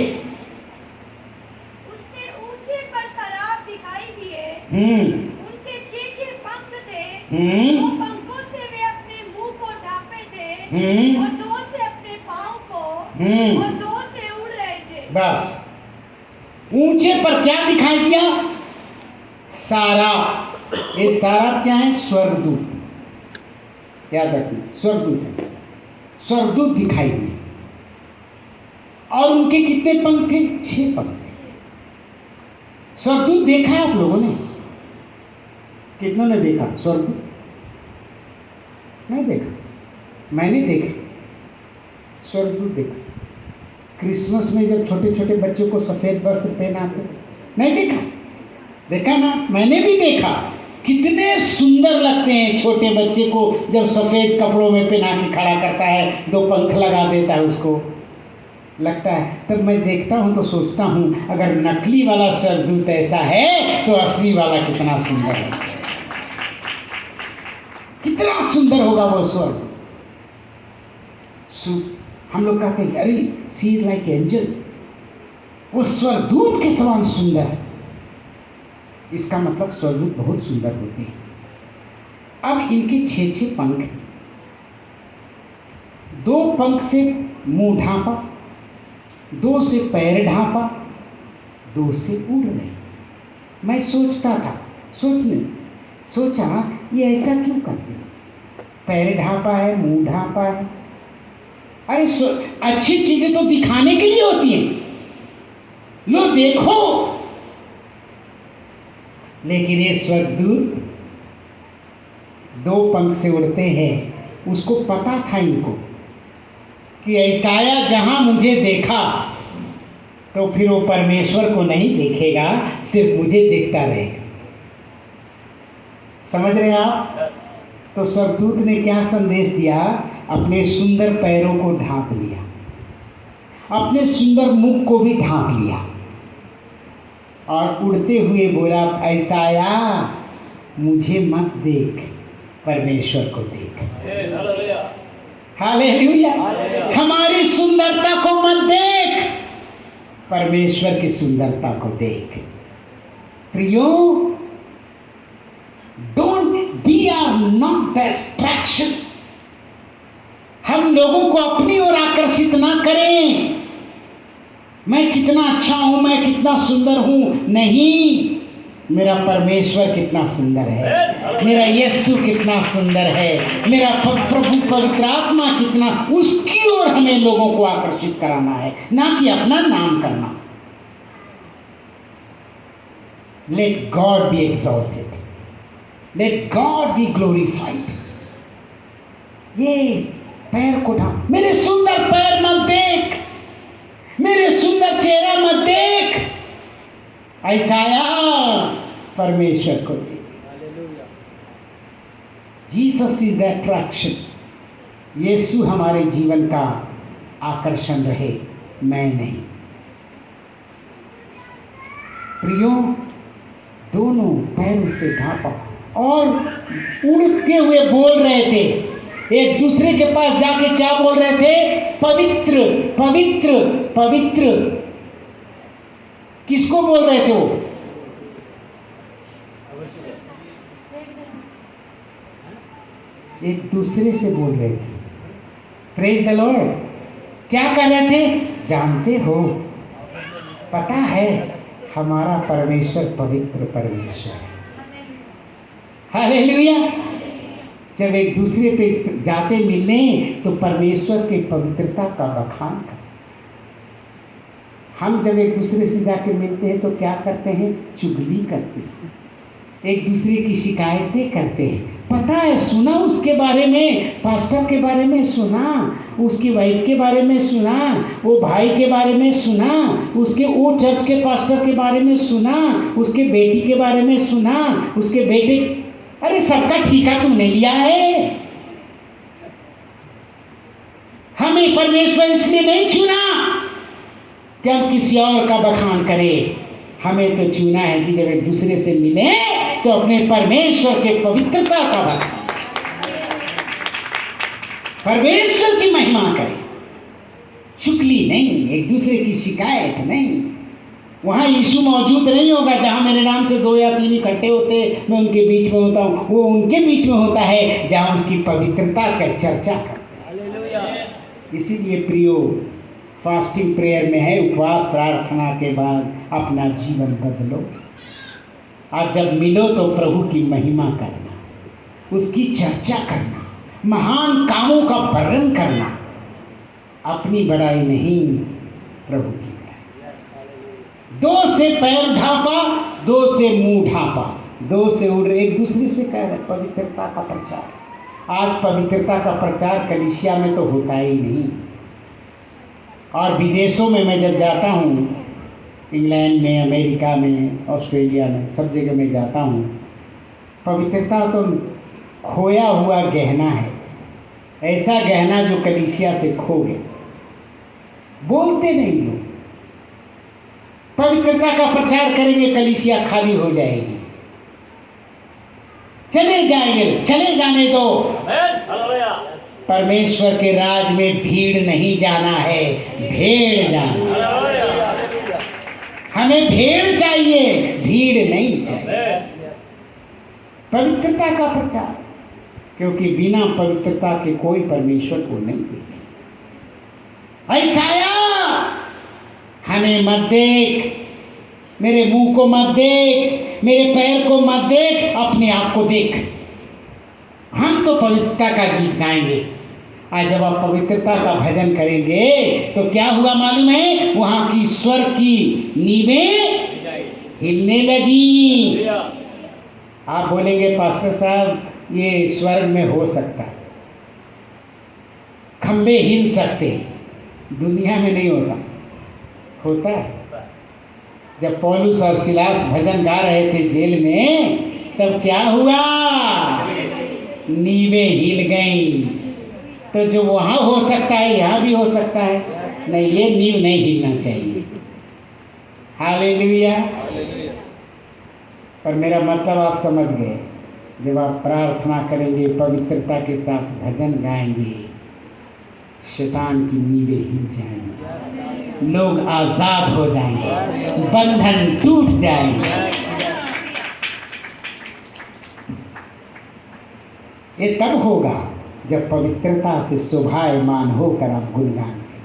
उसने ऊंचे पर शराब दिखाई दिए, उनके 6 पंख थे, 2 पंखों से वे अपने मुंह को ढांपे थे, और 2 से अपने पांव को, और 2 से उड़ रहे थे। बस, ऊंचे पर क्या दिखाई दिया? सारा। ये सारा क्या है? स्वर्गदूत। याद रखिए, स्वर्गदूत, स्वर्गदूत दिखाई दिए। और उनके कितने पंख थे? 6 पंख थे। स्वर्गदूत देखा है आप लोगों ने? कितनों ने देखा स्वर्गदूत? नहीं देखा? मैंने देखा, स्वर्गदूत देखा। क्रिसमस में जब छोटे छोटे बच्चों को सफ़ेद वस्त्र पहनाते, नहीं देखा? देखा ना, मैंने भी देखा। कितने सुंदर लगते हैं छोटे बच्चे को जब सफ़ेद कपड़ों में पहना के खड़ा करता है, 2 पंख लगा देता है उसको, लगता है। तब मैं देखता हूँ तो सोचता हूँ, अगर नकली वाला स्वर्गदूत ऐसा है तो असली वाला कितना सुंदर है, कितना सुंदर होगा वो स्वर्ग। हम लोग कहते हैं अरे सी इज लाइक एंजल, वो स्वर्गदूत के समान सुंदर है। इसका मतलब स्वर्गदूत बहुत सुंदर होते हैं। अब इनके 6 पंख हैं। 2 पंख से मुंह ढांपा, 2 से पैर ढांपा, 2 से उड़ रहे। मैं सोचता था, सोचा ये ऐसा क्यों करते हैं? पैर ढांपा है, मुंह ढांपा है। अरे अच्छी चीजें तो दिखाने के लिए होती हैं, लो देखो। लेकिन ये स्वर्गदूत 2 पंख से उड़ते हैं। उसको पता था इनको कि ऐसाया जहां मुझे देखा तो फिर वो परमेश्वर को नहीं देखेगा, सिर्फ मुझे देखता रहेगा। समझ रहे हैं आप? तो स्वर्गदूत ने क्या संदेश दिया? अपने सुंदर पैरों को ढांप लिया, अपने सुंदर मुख को भी ढांप लिया और उड़ते हुए बोला, ऐसाया मुझे मत देख, परमेश्वर को देख। हालेलुया। हमारी सुंदरता को मत देख, परमेश्वर की सुंदरता को देख। प्रियो, we are not the distraction. हम लोगों को अपनी ओर आकर्षित ना करें। मैं कितना अच्छा हूं, मैं कितना सुंदर हूं, नहीं, मेरा परमेश्वर कितना सुंदर है, मेरा यीशु कितना सुंदर है, मेरा प्रभु पवित्र आत्मा कितना, उसकी ओर हमें लोगों को आकर्षित कराना है, ना कि अपना नाम करना। Let God B exalted, let God B glorified. ये पैर को ढांप, मेरे सुंदर पैर मत देख, मेरे सुंदर चेहरा मत देख, ऐसाया परमेश्वर को देख। Jesus is the attraction. Yeshu हमारे जीवन का आकर्षण रहे, मैं नहीं। प्रियो, दोनों पैरों से ढांपा और उड़ते हुए बोल रहे थे, एक दूसरे के पास जाके क्या बोल रहे थे? पवित्र पवित्र पवित्र। किसको बोल रहे थे वो? एक दूसरे से बोल रहे थे। Praise the Lord. क्या कर रहे थे? जानते हो, पता है हमारा परमेश्वर पवित्र परमेश्वर है। हालेलुया। जब एक दूसरे पे जाते मिलने तो परमेश्वर के पवित्रता का बखान कर। हम जब एक दूसरे से जाके मिलते हैं तो क्या करते हैं? चुगली करते हैं, एक दूसरे की शिकायतें करते हैं। पता है, सुना उसके बारे में, पास्टर के बारे में सुना, उसकी वाइफ के बारे में सुना, वो भाई के बारे में सुना, उसके वो चर्च के पास्टर के बारे में सुना, उसके बेटी के बारे में सुना, उसके बेटे। अरे सबका ठेका तुमने लिया है। हमें परमेश्वर इसलिए नहीं चुना कि हम किसी और का बखान करें। हमें तो चुना है कि जब एक दूसरे से मिले तो अपने परमेश्वर के पवित्रता का बखान, परमेश्वर की महिमा करें। चुगली नहीं, एक दूसरे की शिकायत नहीं। वहाँ यीशु मौजूद नहीं होगा। जहाँ मेरे नाम से 2 या 3 इकट्ठे होते, मैं उनके बीच में होता हूँ। वो उनके बीच में होता है जहाँ उसकी पवित्रता का चर्चा करते हैं। इसीलिए प्रियो, फास्टिंग प्रेयर में है, उपवास प्रार्थना के बाद अपना जीवन बदलो। आज जब मिलो तो प्रभु की महिमा करना, उसकी चर्चा करना, महान कामों का वर्णन करना, अपनी बड़ाई नहीं, प्रभु की बड़ाई। दो से पैर ढांपा, दो से मुंह ढांपा, दो से उड़ रहे, एक दूसरे से कह रहे पवित्रता का प्रचार। आज पवित्रता का प्रचार कलीसिया में तो होता ही नहीं। और विदेशों में मैं जब जाता हूँ, इंग्लैंड में, अमेरिका में, ऑस्ट्रेलिया में, सब जगह मैं जाता हूँ, पवित्रता तो खोया हुआ गहना है, ऐसा गहना जो कलीसिया से खो गया। बोलते नहीं लोग, पवित्रता का प्रचार करेंगे कलीसिया खाली हो जाएगी, चले जाएंगे, चले जाने दो। परमेश्वर के राज में भीड़ नहीं जाना है, भेड़ जाना। हमें भेड़ चाहिए, भीड़ नहीं चाहिए। पवित्रता का प्रचार, क्योंकि बिना पवित्रता के कोई परमेश्वर को नहीं देखे। ऐसाया, हमें मत देख, मेरे मुंह को मत देख, मेरे पैर को मत देख, अपने आप को देख। हम तो पवित्रता का गीत गाएंगे। आज जब आप पवित्रता का भजन करेंगे तो क्या हुआ मालूम है? वहां की स्वर्ग की नींवें हिलने लगी। आप बोलेंगे पास्टर साहब ये स्वर्ग में हो सकता है, खंबे हिल सकते, दुनिया में नहीं होता। होता है। जब पौलुस और सिलास भजन गा रहे थे जेल में, तब क्या हुआ? नींवें हिल गई। तो जो वहाँ हो सकता है यहाँ भी हो सकता है। नहीं, ये नींव नहीं हिलना चाहिए। हालेलुया। पर मेरा मतलब आप समझ गए। जब आप प्रार्थना करेंगे, पवित्रता के साथ भजन गाएंगे, शैतान की नींवें हिल जाएंगी, लोग आजाद हो जाएंगे, बंधन टूट जाएंगे। ये तब होगा जब पवित्रता से शोभायमान होकर आप गुणगान करें।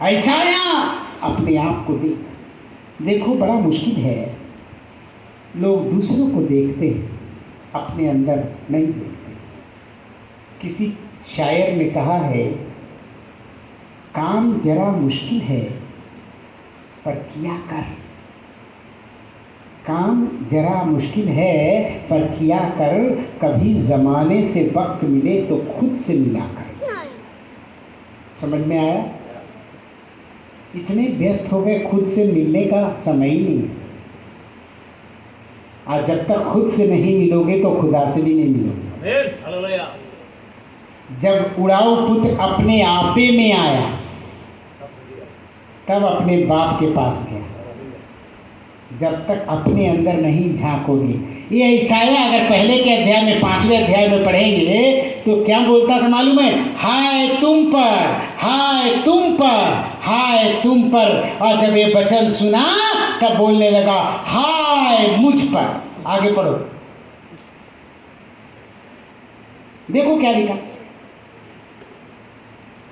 ऐसाया, अपने आप को देखो, बड़ा मुश्किल है। लोग दूसरों को देखते हैं, अपने अंदर नहीं देखते। किसी शायर ने कहा है, काम जरा मुश्किल है पर किया कर। काम जरा मुश्किल है पर किया कर, कभी जमाने से वक्त मिले तो खुद से मिला कर। समझ में आया? इतने व्यस्त हो गए, खुद से मिलने का समय ही नहीं है। आज जब तक खुद से नहीं मिलोगे तो खुदा से भी नहीं मिलोगे। जब उड़ाऊ पुत्र अपने आपे में आया, तब अपने बाप के पास गया। जब तक अपने अंदर नहीं झांकोगे। ये ईसाया अगर पहले के अध्याय में, 5वें अध्याय में पढ़ेंगे तो क्या बोलता था मालूम है? हाय तुम पर, हाय तुम पर, हाय तुम पर। और जब ये वचन सुना तब बोलने लगा, हाय मुझ पर। आगे पढ़ो, देखो क्या लिखा।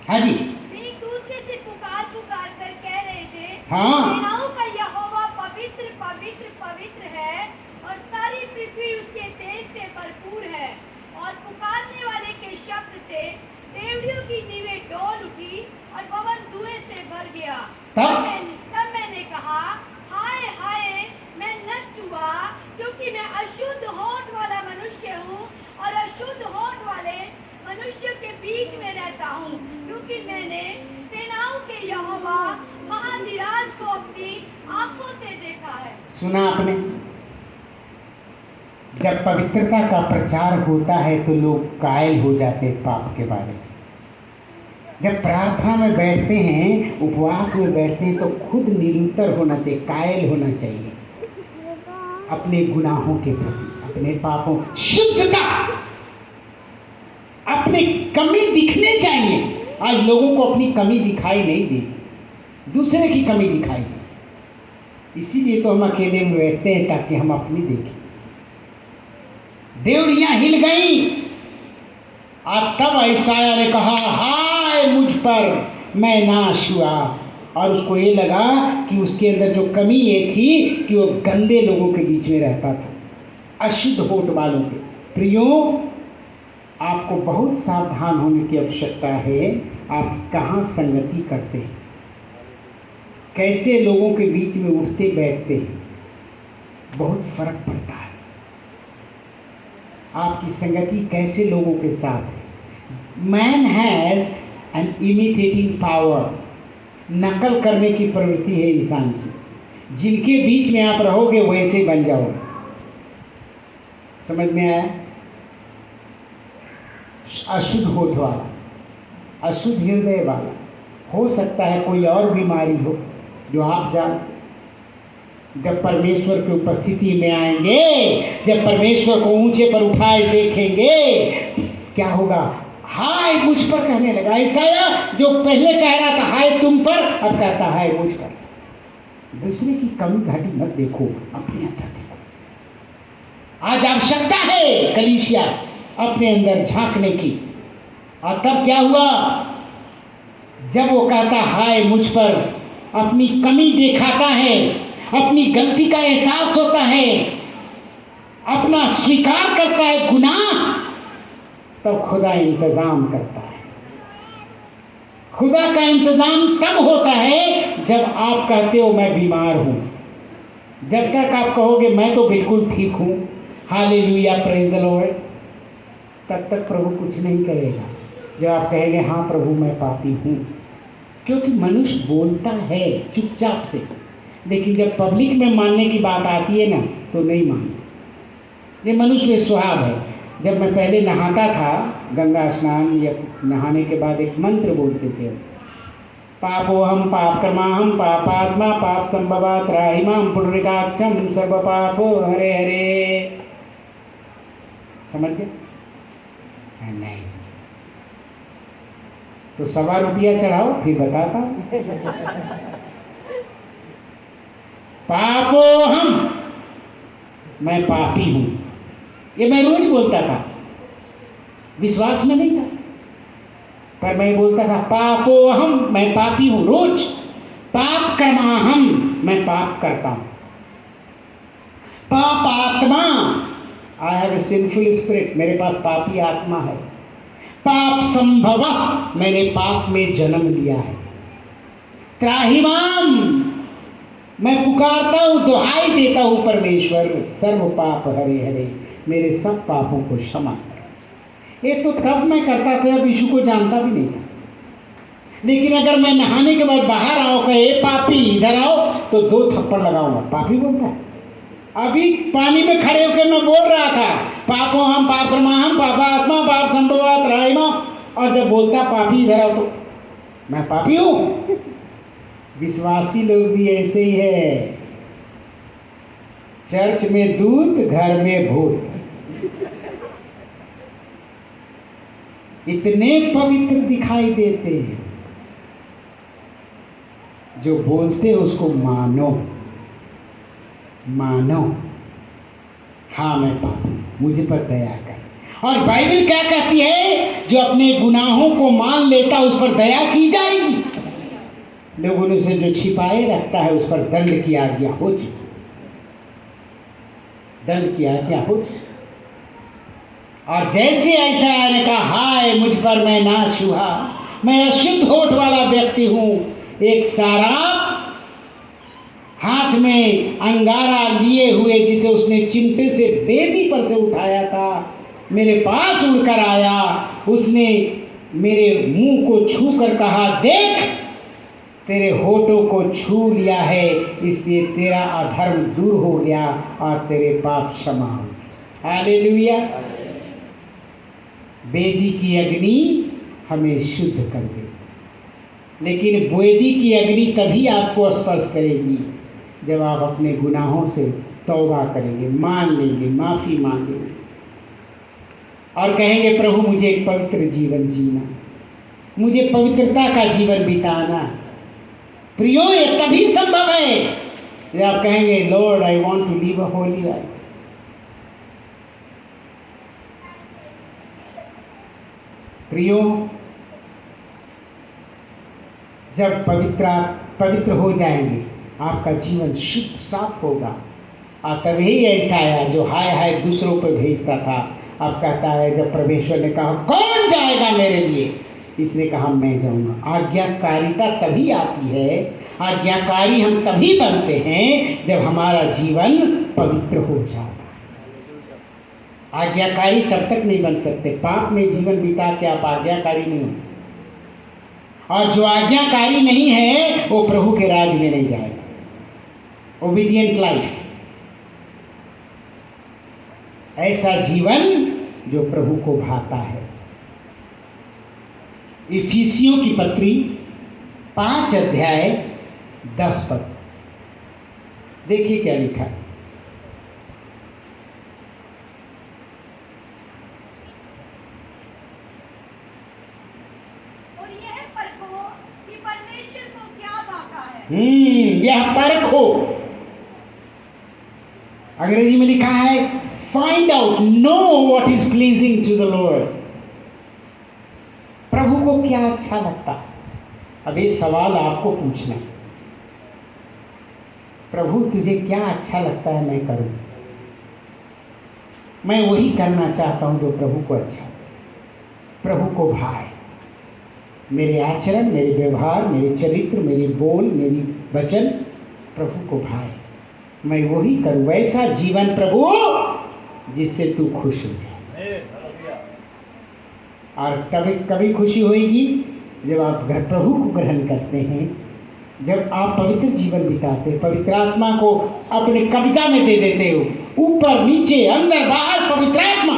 हाँ जी। एक दूसरे से पुकार पुकार कर कह रहे थे, हाँ, सेनाओं का यहोवा पवित्र पवित्र पवित्र है और सारी पृथ्वी उसके तेज से भरपूर है। और पुकारने वाले के शब्द से देवड़ियों की नींवें डोल उठी और भवन धुएं से भर गया। तब मैंने कहा, हाय हाय, मैं नष्ट हुआ, क्योंकि मैं अशुद्ध होंठ वाला मनुष्य हूँ और अशुद्ध होंठ वाले मनुष्य के बीच में रहता हूँ, क्योंकि मैंने सेनाओं के यहोवा महाधिराज को अपनी आंखों से देखा है। सुना आपने? जब पवित्रता का प्रचार होता है तो लोग कायल हो जाते हैं पाप के बारे में। जब प्रार्थना में बैठते हैं, उपवास में बैठते हैं, तो खुद निरुत्तर होना चाहिए, कायल होना चाहिए अपने गुनाहों के प्रति, अपने पापों, शुद्धता, अपनी कमी दिखने चाहिए। आज लोगों को अपनी कमी दिखाई नहीं देती, दूसरे की कमी दिखाई देती। इसीलिए तो हम अकेले में बैठते हैं, ताकि हम अपनी देखें। देवड़ियां हिल गई और तब यशायाह ने कहा, हाय मुझ पर, मैं नाश हुआ। और उसको ये लगा कि उसके अंदर जो कमी ये थी कि वो गंदे लोगों के बीच में रहता था, अशुद्ध होठ वालों के। प्रियो, आपको बहुत सावधान होने की आवश्यकता है। आप कहाँ संगति करते हैं, कैसे लोगों के बीच में उठते बैठते हैं, बहुत फर्क पड़ता है। आपकी संगति कैसे लोगों के साथ है। Man has an imitating power, नकल करने की प्रवृत्ति है इंसान की। जिनके बीच में आप रहोगे वैसे बन जाओगे। समझ में आया? अशुद्ध होठ वाला, अशुद्ध हृदय वाला, हो सकता है कोई और बीमारी हो जो आप जान। जब परमेश्वर की उपस्थिति में आएंगे, जब परमेश्वर को ऊंचे पर उठाए देखेंगे, क्या होगा? हाय मुझ पर कहने लगा। ईसाया जो पहले कह रहा था हाय तुम पर, अब कहता है मुझ पर। दूसरे की कमी घाटी मत देखो, अपने अंदर देखो। आज आवश्यकता है कलीसिया अपने अंदर झांकने की। और तब क्या हुआ? जब वो कहता हाय मुझ पर, अपनी कमी दिखाता है, अपनी गलती का एहसास होता है, अपना स्वीकार करता है गुनाह, तब खुदा इंतजाम करता है। खुदा का इंतजाम तब होता है जब आप कहते हो मैं बीमार हूं। जब तक आप कहोगे मैं तो बिल्कुल ठीक हूं, हालेलुया प्रेज द लॉर्ड, तब तक प्रभु कुछ नहीं करेगा। जब आप कहेंगे हाँ प्रभु मैं पापी हूं, क्योंकि मनुष्य बोलता है चुपचाप से, लेकिन जब पब्लिक में मानने की बात आती है ना तो नहीं मानते। ये मनुष्य में स्वभाव है। जब मैं पहले नहाता था, गंगा स्नान या नहाने के बाद एक मंत्र बोलते थे, पापोहम पाप कर्माहम पापात्मा पाप संभवा त्राहिमाम पुंडरीकाक्षम सर्व पापो हरे हरे। समझ गए? नहीं तो 1.25 रुपया चढ़ाओ फिर बताता। पापोहम, मैं पापी हूं, ये मैं रोज बोलता था, विश्वास में नहीं था, पर मैं बोलता था पापोहम, मैं पापी हूं रोज। पाप कर्माहम, मैं पाप करता हूं। पापात्मा, I have a sinful spirit, मेरे पास पापी आत्मा है। पाप संभव, मैंने पाप में जन्म लिया है। त्राहिमाम, मैं पुकारता हूं, दुहाई देता हूं परमेश्वर, सर्व पाप हरे हरे, मेरे सब पापों को क्षमा कर। ये तो तब मैं करता था, अब यीशु को जानता भी नहीं था। लेकिन अगर मैं नहाने के बाद बाहर आओ कहे पापी इधर आओ, तो 2 थप्पड़ लगाऊंगा। पापी बोलता है। अभी पानी में खड़े होकर मैं बोल रहा था पापों हम पाप कर्माहम पापात्मा पाप संभवा त्राहिमा, और जब बोलता पापी इधर आओ तो मैं पापी हूं। विश्वासी लोग भी ऐसे ही है, चर्च में दूत घर में भूत। इतने पवित्र दिखाई देते हैं, जो बोलते हैं उसको मानो, मानो हाँ मैं पापी, मुझे पर दया कर। और बाइबल क्या कहती है? जो अपने गुनाहों को मान लेता उस पर दया की जाएगी। लोगों ने से जो छिपाए रखता है उस पर दंड की आज्ञा हो चुकी, दंड की आज्ञा हो चुकी। और जैसे ऐसा ने कहा हाय मुझ पर मैं नाश हुआ, मैं अशुद्ध होठ वाला व्यक्ति हूं, एक साराप हाथ में अंगारा लिए हुए जिसे उसने चिमटे से बेदी पर से उठाया था, मेरे पास उड़कर आया। उसने मेरे मुंह को छू कर कहा देख तेरे होठों को छू लिया है, इसलिए तेरा अधर्म दूर हो गया और तेरे पाप क्षमा हो गए। हालेलुया। बेदी की अग्नि हमें शुद्ध कर देगी, लेकिन बेदी की अग्नि तभी आपको स्पर्श करेगी जब आप अपने गुनाहों से तौबा करेंगे, मान लेंगे, माफ़ी मांगेंगे और कहेंगे प्रभु मुझे एक पवित्र जीवन जीना, मुझे पवित्रता का जीवन बिताना। प्रियो ये तभी संभव है जब आप कहेंगे Lord I want to live a holy life. प्रियो जब पवित्र हो जाएंगे, आपका जीवन शुद्ध साफ होगा। और तभी ऐसा आया जो हाय हाय दूसरों पर भेजता था, अब कहता है जब परमेश्वर ने कहा कौन जाएगा मेरे लिए, इसने कहा मैं जाऊंगा। आज्ञाकारिता तभी आती है, आज्ञाकारी हम तभी बनते हैं जब हमारा जीवन पवित्र हो जाता है। आज्ञाकारी तब तक नहीं बन सकते, पाप में जीवन बिता के आप आज्ञाकारी नहीं हो सकते। और जो आज्ञाकारी नहीं है वो प्रभु के राज में नहीं जाएगा। ओबीडिएंट लाइफ, ऐसा जीवन जो प्रभु को भाता है। इफिसियों की पत्री 5 अध्याय 10 पद, देखिए क्या लिखा है। और यह परखो कि परमेश्वर को क्या भाता है। यह परखो, अंग्रेजी में लिखा है find out, know what is pleasing to the Lord. प्रभु को क्या अच्छा लगता है। अब ये सवाल आपको पूछना है, प्रभु तुझे क्या अच्छा लगता है मैं करूं। मैं वही करना चाहता हूं जो प्रभु को अच्छा, प्रभु को भाए। मेरे आचरण, मेरे व्यवहार, मेरे चरित्र, मेरे बोल, मेरी वचन प्रभु को भाए। मैं वही करूं, वैसा जीवन प्रभु जिससे तू खुश हो जाए। और कभी कभी खुशी होगी जब आप घर प्रभु को ग्रहण करते हैं, जब आप पवित्र जीवन बिताते, पवित्र आत्मा को अपने कब्जा में दे देते हो, ऊपर नीचे अंदर बाहर पवित्र आत्मा,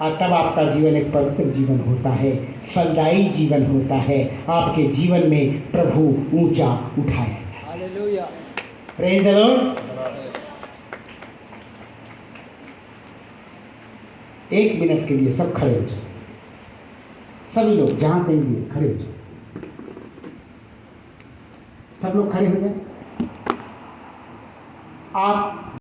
और तब आपका जीवन एक पवित्र जीवन होता है, फलदायी जीवन होता है। आपके जीवन में प्रभु ऊंचा उठाया जाए। Hallelujah, praise the Lord. 1 minute के लिए सब खड़े हो जाओ, सभी लोग जहां कहीं भी खड़े हो जाओ, सब लोग खड़े हो जाए। आप